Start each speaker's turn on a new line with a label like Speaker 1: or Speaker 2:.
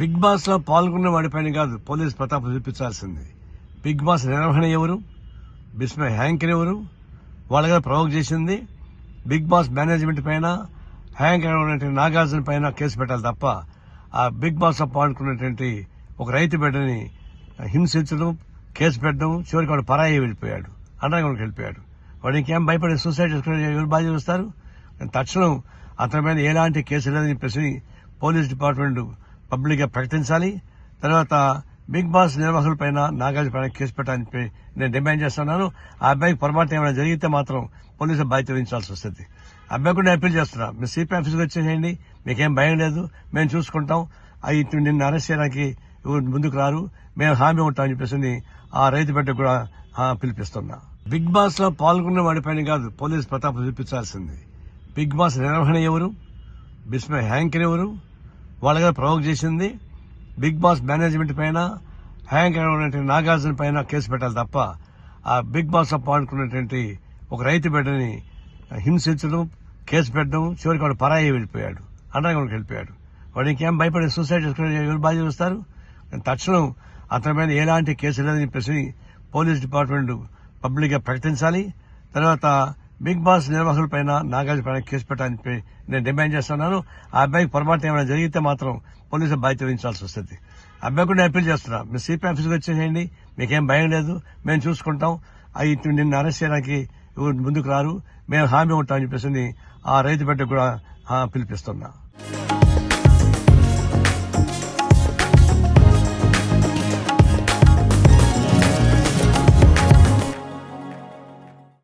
Speaker 1: Big boss లో పాల్గొన్న వాడిపైన కాదు పోలీస్ ప్రతాపం చూపించాల్సింది. బిగ్ బాస్ నిర్వహణ ఎవరు, బిస్మయ్ హ్యాంకర్ ఎవరు, వాళ్ళగా ప్రవోక్ చేసింది. బిగ్ బాస్ మేనేజ్మెంట్ పైన, హ్యాంకర్ ఉన్నటువంటి నాగార్జున పైన కేసు పెట్టాలి తప్ప ఆ బిగ్ బాస్ లో పాల్గొన్నటువంటి ఒక రైతు బిడ్డని హింసించడం, కేసు పెట్టడం, చివరికి వాడు పరాయి వెళ్ళిపోయాడు, అండర్గ్రౌండ్కి వెళ్ళిపోయాడు. వాడు ఇంకేం భయపడి సూసైడ్ చేసుకుని ఎవరు బాధ్యత చూస్తారు? తక్షణం అతని మీద ఎలాంటి కేసు లేదని చెప్పేసి పోలీస్ డిపార్ట్మెంట్ పబ్లిక్ గా ప్రకటించాలి. తర్వాత బిగ్ బాస్ నిర్వాహకుల పైన, నాగార్జున పైన కేసు పెట్టాలని చెప్పి నేను డిమాండ్ చేస్తున్నాను. ఆ అబ్బాయికి పొరపాటు ఏమైనా జరిగితే మాత్రం పోలీసులు బాధ్యత వహించాల్సి వస్తుంది. అబ్బాయి కూడా అప్పీల్ చేస్తున్నా, మీరు సిపి ఆఫీస్కి వచ్చేసేయండి, మీకేం భయం లేదు, మేము చూసుకుంటాం. నిన్ను అరెస్ట్ చేయడానికి ముందుకు రారు, మేము హామీ ఉంటామని చెప్పేసి ఆ రైతు బిడ్డ కూడా పిలిపిస్తున్నా. బిగ్ బాస్ లో పాల్గొన్న వాడిపైన కాదు పోలీస్ ప్రతాపం చూపించాల్సింది. బిగ్ బాస్ నిర్వహణ ఎవరు, బిస్మయ్ హ్యాంకర్ ఎవరు, వాళ్ళగా ప్రవోక్ చేసింది. బిగ్ బాస్ మేనేజ్మెంట్ పైన, హ్యాంకర్ ఉన్నటువంటి నాగార్జున పైన కేసు పెట్టాలి తప్ప ఆ బిగ్ బాస్ లో పాల్గొన్నటువంటి ఒక రైతు బిడ్డని హింసించడం, కేసు పెట్టడం, చివరికి వాడు పరాయి వెళ్ళిపోయాడు, అండర్గ్రౌండ్కి వెళ్ళిపోయాడు. వాడు ఇంకేం భయపడి సూసైడ్ చేసుకుని ఎవరు బాధ్యత చూస్తారు? తక్షణం అతని మీద ఎలాంటి కేసు లేదని చెప్పేసి పోలీస్ డిపార్ట్మెంట్ పబ్లిక్ గా ప్రకటించాలి. తర్వాత బిగ్ బాస్ నిర్వాహకుల పైన, నాగార్జున పైన కేసు పెట్టాలని చెప్పి నేను డిమాండ్ చేస్తున్నాను. ఆ అబ్బాయికి పొరపాటు ఏమైనా జరిగితే మాత్రం పోలీసులు బాధ్యత వహించాల్సి వస్తుంది. అబ్బాయి కూడా అప్పీల్ చేస్తున్నా, మీరు సిపి ఆఫీస్కి వచ్చేసేయండి, మీకేం భయం లేదు, మేము చూసుకుంటాం. నిన్ను అరెస్ట్ చేయడానికి ముందుకు రారు, మేము హామీ ఉంటామని చెప్పేసి ఆ రైతు బిడ్డ కూడా పిలిపిస్తున్నా.